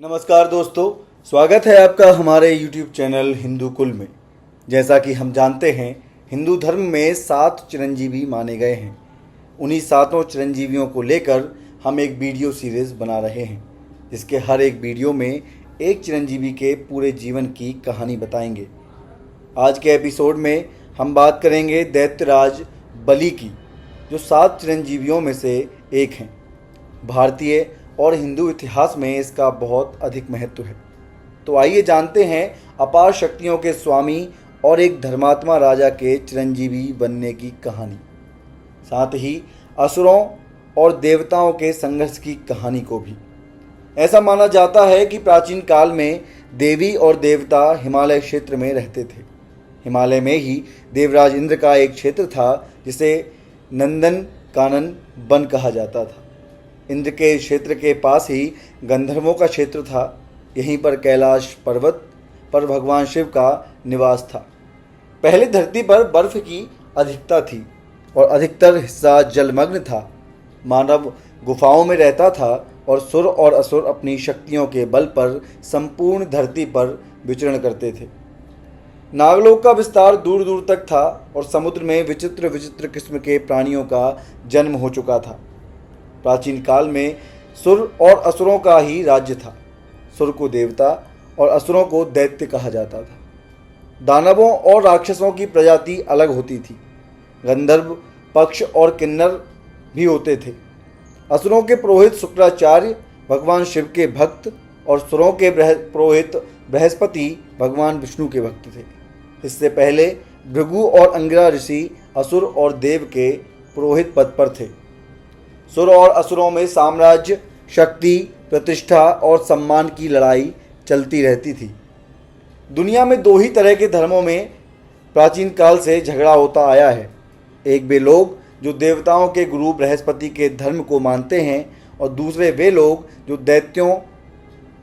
नमस्कार दोस्तों, स्वागत है आपका हमारे YouTube चैनल हिंदू कुल में। जैसा कि हम जानते हैं, हिंदू धर्म में 7 चिरंजीवी माने गए हैं। उन्हीं 7 चिरंजीवियों को लेकर हम एक वीडियो सीरीज़ बना रहे हैं, जिसके हर एक वीडियो में एक चिरंजीवी के पूरे जीवन की कहानी बताएंगे। आज के एपिसोड में हम बात करेंगे दैत्यराज बलि की, जो 7 चिरंजीवियों में से एक हैं। भारतीय और हिंदू इतिहास में इसका बहुत अधिक महत्व है। तो आइए जानते हैं अपार शक्तियों के स्वामी और एक धर्मात्मा राजा के चिरंजीवी बनने की कहानी, साथ ही असुरों और देवताओं के संघर्ष की कहानी को भी। ऐसा माना जाता है कि प्राचीन काल में देवी और देवता हिमालय क्षेत्र में रहते थे। हिमालय में ही देवराज इंद्र का एक क्षेत्र था, जिसे नंदन कानन वन कहा जाता था। इंद्र के क्षेत्र के पास ही गंधर्वों का क्षेत्र था। यहीं पर कैलाश पर्वत पर भगवान शिव का निवास था। पहले धरती पर बर्फ की अधिकता थी और अधिकतर हिस्सा जलमग्न था। मानव गुफाओं में रहता था और सुर और असुर अपनी शक्तियों के बल पर संपूर्ण धरती पर विचरण करते थे। नागलोक का विस्तार दूर दूर तक था और समुद्र में विचित्र विचित्र किस्म के प्राणियों का जन्म हो चुका था। प्राचीन काल में सुर और असुरों का ही राज्य था। सुर को देवता और असुरों को दैत्य कहा जाता था। दानवों और राक्षसों की प्रजाति अलग होती थी। गंधर्व, पक्ष और किन्नर भी होते थे। असुरों के पुरोहित शुक्राचार्य भगवान शिव के भक्त और सुरों के पुरोहित बृहस्पति भगवान विष्णु के भक्त थे। इससे पहले भृगु और अंगिरा ऋषि असुर और देव के पुरोहित पद पर थे। सुर और असुरों में साम्राज्य, शक्ति, प्रतिष्ठा और सम्मान की लड़ाई चलती रहती थी। दुनिया में 2 ही तरह के धर्मों में प्राचीन काल से झगड़ा होता आया है। एक वे लोग जो देवताओं के गुरु बृहस्पति के धर्म को मानते हैं, और दूसरे वे लोग जो दैत्यों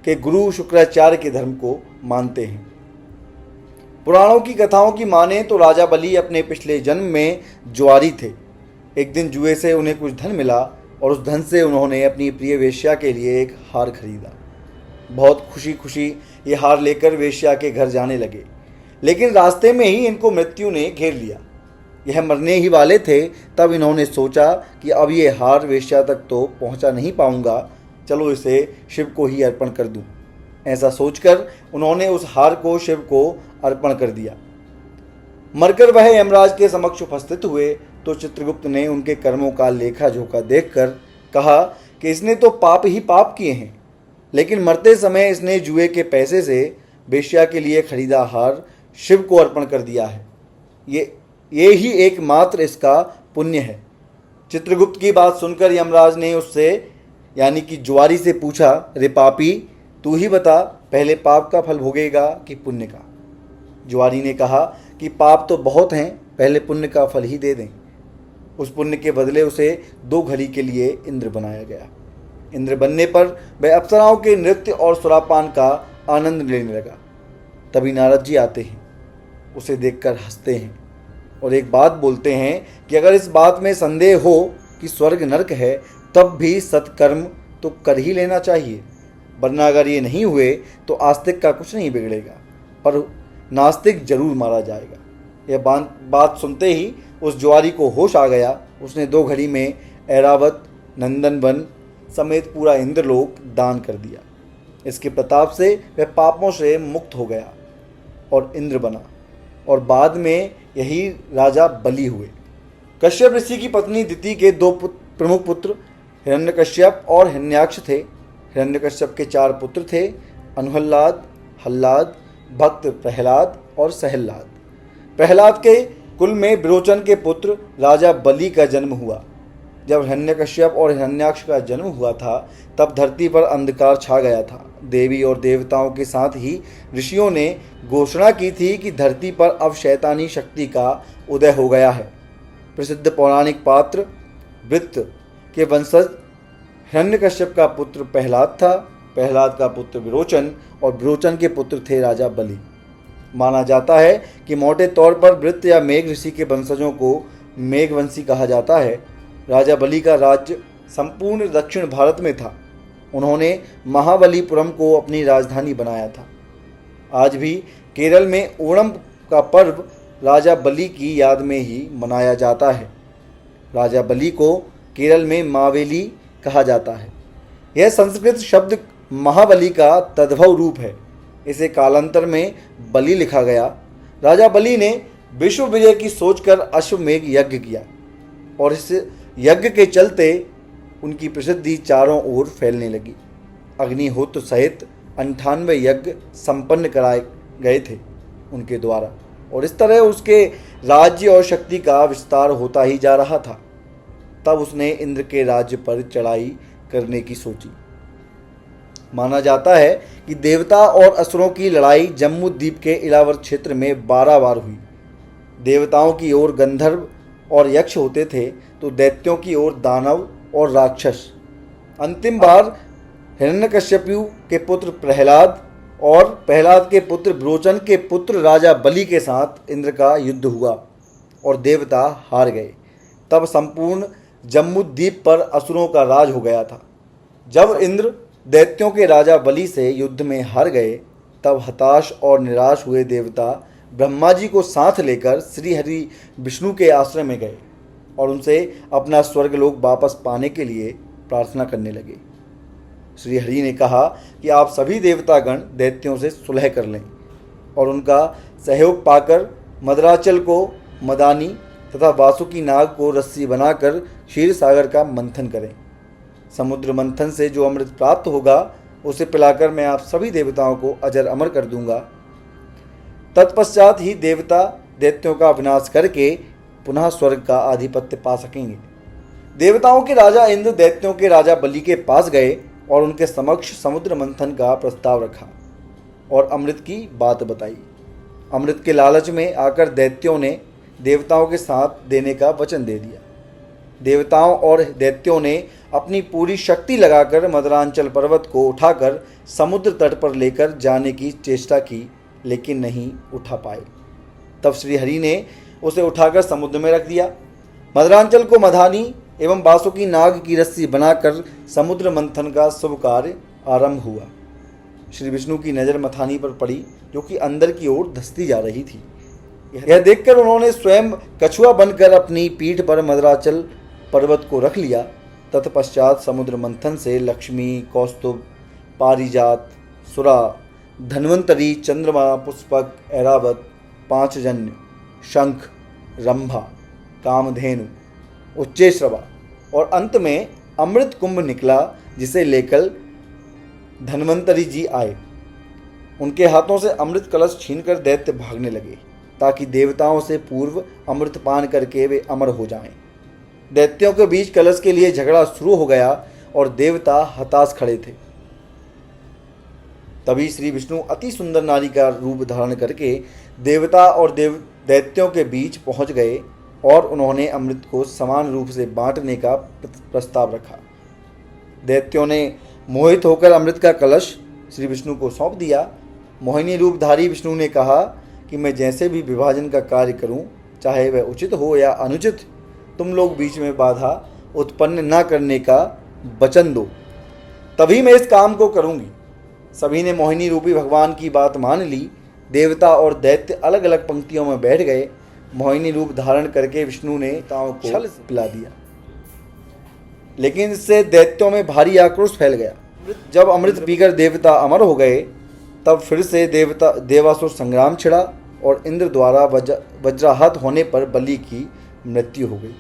के गुरु शुक्राचार्य के धर्म को मानते हैं। पुराणों की कथाओं की माने तो राजा बलि अपने पिछले जन्म में जुआरी थे। एक दिन जुए से उन्हें कुछ धन मिला और उस धन से उन्होंने अपनी प्रिय वेश्या के लिए एक हार खरीदा। बहुत खुशी खुशी ये हार लेकर वेश्या के घर जाने लगे, लेकिन रास्ते में ही इनको मृत्यु ने घेर लिया। यह मरने ही वाले थे। तब इन्होंने सोचा कि अब ये हार वेश्या तक तो पहुंचा नहीं पाऊंगा, चलो इसे शिव को ही अर्पण कर दूं। ऐसा सोचकर उन्होंने उस हार को शिव को अर्पण कर दिया। मरकर वह यमराज के समक्ष उपस्थित हुए तो चित्रगुप्त ने उनके कर्मों का लेखा जोखा देखकर कहा कि इसने तो पाप ही पाप किए हैं, लेकिन मरते समय इसने जुए के पैसे से वेश्या के लिए खरीदा हार शिव को अर्पण कर दिया है। ये ही एकमात्र इसका पुण्य है। चित्रगुप्त की बात सुनकर यमराज ने उससे यानी कि जुआरी से पूछा, रे पापी, तू ही बता, पहले पाप का फल भोगेगा कि पुण्य का? जुआरी ने कहा कि पाप तो बहुत हैं, पहले पुण्य का फल ही दे दें। उस पुण्य के बदले उसे 2 घड़ी के लिए इंद्र बनाया गया। इंद्र बनने पर वह अप्सराओं के नृत्य और सुरापान का आनंद लेने लगा। तभी नारद जी आते हैं, उसे देखकर हंसते हैं और एक बात बोलते हैं कि अगर इस बात में संदेह हो कि स्वर्ग नरक है, तब भी सत्कर्म तो कर ही लेना चाहिए, वरना अगर ये नहीं हुए तो आस्तिक का कुछ नहीं बिगड़ेगा, पर नास्तिक जरूर मारा जाएगा। यह बात सुनते ही उस जुआरी को होश आ गया। उसने 2 घड़ी में ऐरावत, नंदनवन समेत पूरा इंद्रलोक दान कर दिया। इसके प्रताप से वह पापों से मुक्त हो गया और इंद्र बना, और बाद में यही राजा बलि हुए। कश्यप ऋषि की पत्नी दिति के 2 प्रमुख पुत्र हिरण्यकश्यप और हिरण्याक्ष थे। हिरण्यकश्यप के 4 पुत्र थे, अनुहल्लाद, हल्लाद, भक्त प्रहलाद और सहल्लाद। प्रहलाद के कुल में विरोचन के पुत्र राजा बलि का जन्म हुआ। जब हिरण्यकश्यप और हिरण्याक्ष का जन्म हुआ था, तब धरती पर अंधकार छा गया था। देवी और देवताओं के साथ ही ऋषियों ने घोषणा की थी कि धरती पर अब शैतानी शक्ति का उदय हो गया है। प्रसिद्ध पौराणिक पात्र वृत्त के वंशज हिरण्यकश्यप का पुत्र प्रहलाद था, प्रहलाद का पुत्र विरोचन और विरोचन के पुत्र थे राजा बलि। माना जाता है कि मोटे तौर पर वृत्त या मेघ ऋषि के वंशजों को मेघवंशी कहा जाता है। राजा बलि का राज्य संपूर्ण दक्षिण भारत में था। उन्होंने महाबलीपुरम को अपनी राजधानी बनाया था। आज भी केरल में ओणम का पर्व राजा बलि की याद में ही मनाया जाता है। राजा बलि को केरल में मावेली कहा जाता है। यह संस्कृत शब्द महाबली का तद्भव रूप है। इसे कालांतर में बलि लिखा गया। राजा बलि ने विश्व विजय की सोचकर अश्वमेध यज्ञ किया और इस यज्ञ के चलते उनकी प्रसिद्धि चारों ओर फैलने लगी। अग्निहोत्र सहित 98 यज्ञ संपन्न कराए गए थे उनके द्वारा और इस तरह उसके राज्य और शक्ति का विस्तार होता ही जा रहा था। तब उसने इंद्र के राज्य पर चढ़ाई करने की सोची। माना जाता है कि देवता और असुरों की लड़ाई जम्मू द्वीप के इलावर क्षेत्र में 12 बार हुई। देवताओं की ओर गंधर्व और यक्ष होते थे तो दैत्यों की ओर दानव और राक्षस। अंतिम बार हिरण्यकश्यपु के पुत्र प्रहलाद और प्रहलाद के पुत्र ब्रोचन के पुत्र राजा बलि के साथ इंद्र का युद्ध हुआ और देवता हार गए। तब संपूर्ण जम्मू द्वीप पर असुरों का राज हो गया था। जब इंद्र दैत्यों के राजा बलि से युद्ध में हार गए तब हताश और निराश हुए देवता ब्रह्मा जी को साथ लेकर श्री हरि विष्णु के आश्रम में गए और उनसे अपना स्वर्गलोक वापस पाने के लिए प्रार्थना करने लगे। श्री हरि ने कहा कि आप सभी देवतागण दैत्यों से सुलह कर लें और उनका सहयोग पाकर मदराचल को मदानी तथा वासुकी नाग को रस्सी बनाकर क्षीर सागर का मंथन करें। समुद्र मंथन से जो अमृत प्राप्त होगा उसे पिलाकर मैं आप सभी देवताओं को अजर अमर कर दूंगा। तत्पश्चात ही देवता दैत्यों का विनाश करके पुनः स्वर्ग का आधिपत्य पा सकेंगे। देवताओं के राजा इंद्र दैत्यों के राजा बलि के पास गए और उनके समक्ष समुद्र मंथन का प्रस्ताव रखा और अमृत की बात बताई। अमृत के लालच में आकर दैत्यों ने देवताओं के साथ देने का वचन दे दिया। देवताओं और दैत्यों ने अपनी पूरी शक्ति लगाकर मदरांचल पर्वत को उठाकर समुद्र तट पर लेकर जाने की चेष्टा की, लेकिन नहीं उठा पाए। तब श्री हरि ने उसे उठाकर समुद्र में रख दिया। मदरांचल को मधानी एवं वासुकी नाग की रस्सी बनाकर समुद्र मंथन का शुभ कार्य आरंभ हुआ। श्री विष्णु की नज़र मथानी पर पड़ी जो कि अंदर की ओर धंसती जा रही थी। यह देखकर उन्होंने स्वयं कछुआ बनकर अपनी पीठ पर मदराचल पर्वत को रख लिया। तत्पश्चात समुद्र मंथन से लक्ष्मी, कौस्तुभ, पारिजात, सुरा, धन्वंतरी, चंद्रमा, पुष्पक, ऐरावत, पांचजन्य, शंख, रंभा, कामधेनु, उच्चैश्रवा और अंत में अमृत कुंभ निकला, जिसे लेकर धन्वंतरी जी आए। उनके हाथों से अमृत कलश छीनकर दैत्य भागने लगे ताकि देवताओं से पूर्व अमृत पान करके वे अमर हो जाएं। दैत्यों के बीच कलश के लिए झगड़ा शुरू हो गया और देवता हताश खड़े थे। तभी श्री विष्णु अति सुंदर नारी का रूप धारण करके देवता और दैत्यों के बीच पहुंच गए और उन्होंने अमृत को समान रूप से बांटने का प्रस्ताव रखा। दैत्यों ने मोहित होकर अमृत का कलश श्री विष्णु को सौंप दिया। मोहिनी रूपधारी विष्णु ने कहा कि मैं जैसे भी विभाजन का कार्य करूं, चाहे वह उचित हो या अनुचित, तुम लोग बीच में बाधा उत्पन्न न करने का वचन दो, तभी मैं इस काम को करूंगी। सभी ने मोहिनी रूपी भगवान की बात मान ली। देवता और दैत्य अलग अलग पंक्तियों में बैठ गए। मोहिनी रूप धारण करके विष्णु ने ताओं को छल पिला दिया, लेकिन इससे दैत्यों में भारी आक्रोश फैल गया। जब अमृत पीकर देवता अमर हो गए तब फिर से देवासुर संग्राम छिड़ा और इंद्र द्वारा वज्राहत होने पर बलि की मृत्यु हो गई।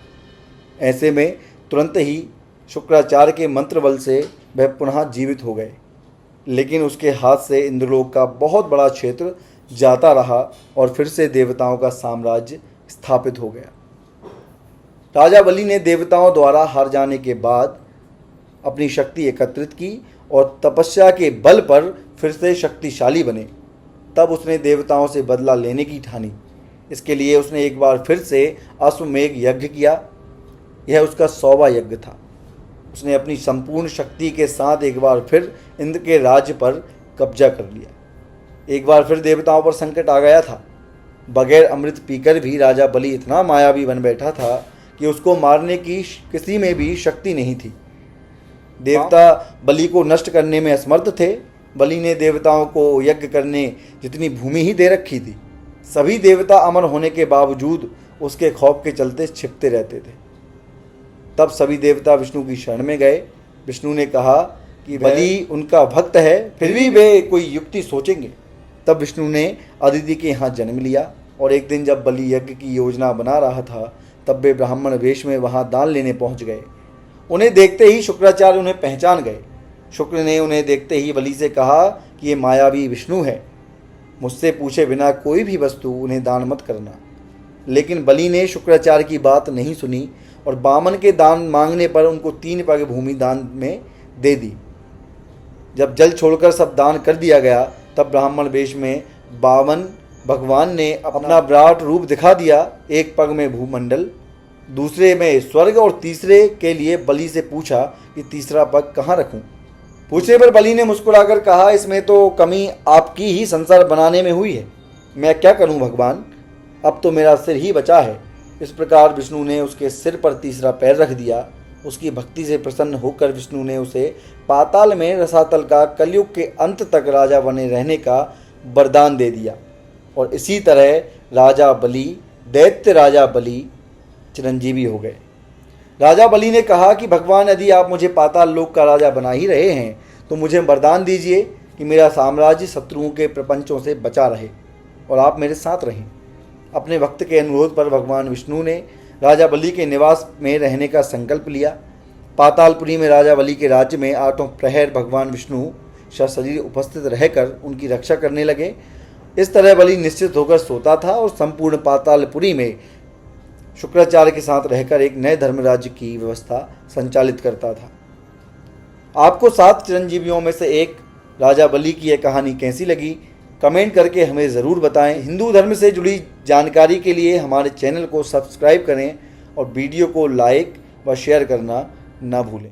ऐसे में तुरंत ही शुक्राचार्य के मंत्र बल से वह पुनः जीवित हो गए, लेकिन उसके हाथ से इंद्रलोक का बहुत बड़ा क्षेत्र जाता रहा और फिर से देवताओं का साम्राज्य स्थापित हो गया। राजा बलि ने देवताओं द्वारा हार जाने के बाद अपनी शक्ति एकत्रित की और तपस्या के बल पर फिर से शक्तिशाली बने। तब उसने देवताओं से बदला लेने की ठानी। इसके लिए उसने एक बार फिर से अश्वमेध यज्ञ किया। यह उसका 100वां यज्ञ था। उसने अपनी संपूर्ण शक्ति के साथ एक बार फिर इंद्र के राज्य पर कब्जा कर लिया। एक बार फिर देवताओं पर संकट आ गया था। बगैर अमृत पीकर भी राजा बलि इतना मायावी बन बैठा था कि उसको मारने की किसी में भी शक्ति नहीं थी। देवता बलि को नष्ट करने में असमर्थ थे। बलि ने देवताओं को यज्ञ करने जितनी भूमि ही दे रखी थी। सभी देवता अमर होने के बावजूद उसके खौफ के चलते छिपते रहते थे। तब सभी देवता विष्णु की शरण में गए। विष्णु ने कहा कि बलि उनका भक्त है, फिर भी वे कोई युक्ति सोचेंगे। तब विष्णु ने अदिति के यहाँ जन्म लिया और एक दिन जब बलि यज्ञ की योजना बना रहा था तब वे ब्राह्मण वेश में वहाँ दान लेने पहुँच गए। उन्हें देखते ही शुक्राचार्य उन्हें पहचान गए। शुक्र ने उन्हें देखते ही बलि से कहा कि ये मायावी विष्णु है, मुझसे पूछे बिना कोई भी वस्तु उन्हें दान मत करना। लेकिन बलि ने शुक्राचार्य की बात नहीं सुनी और बामन के दान मांगने पर उनको 3 पग भूमि दान में दे दी। जब जल छोड़कर सब दान कर दिया गया तब ब्राह्मण वेश में बामन भगवान ने अपना विराट रूप दिखा दिया। एक पग में भूमंडल, दूसरे में स्वर्ग और तीसरे के लिए बलि से पूछा कि तीसरा पग कहाँ रखूं। पूछने पर बलि ने मुस्कुराकर कहा, इसमें तो कमी आपकी ही संसार बनाने में हुई है, मैं क्या करूं भगवान, अब तो मेरा सिर ही बचा है। इस प्रकार विष्णु ने उसके सिर पर तीसरा पैर रख दिया। उसकी भक्ति से प्रसन्न होकर विष्णु ने उसे पाताल में रसातल का कलयुग के अंत तक राजा बने रहने का वरदान दे दिया। और इसी तरह राजा बलि, दैत्य राजा बलि चिरंजीवी हो गए। राजा बलि ने कहा कि भगवान, यदि आप मुझे पाताल लोक का राजा बना ही रहे हैं तो मुझे वरदान दीजिए कि मेरा साम्राज्य शत्रुओं के प्रपंचों से बचा रहे और आप मेरे साथ रहें। अपने भक्त के अनुरोध पर भगवान विष्णु ने राजा बलि के निवास में रहने का संकल्प लिया। पातालपुरी में राजा बलि के राज्य में 8 प्रहर भगवान विष्णु सशरीर उपस्थित रहकर उनकी रक्षा करने लगे। इस तरह बलि निश्चित होकर सोता था और संपूर्ण पातालपुरी में शुक्राचार्य के साथ रहकर एक नए धर्म राज्य की व्यवस्था संचालित करता था। आपको 7 चिरंजीवियों में से एक राजा बलि की यह कहानी कैसी लगी, कमेंट करके हमें ज़रूर बताएं। हिंदू धर्म से जुड़ी जानकारी के लिए हमारे चैनल को सब्सक्राइब करें और वीडियो को लाइक व शेयर करना न भूलें।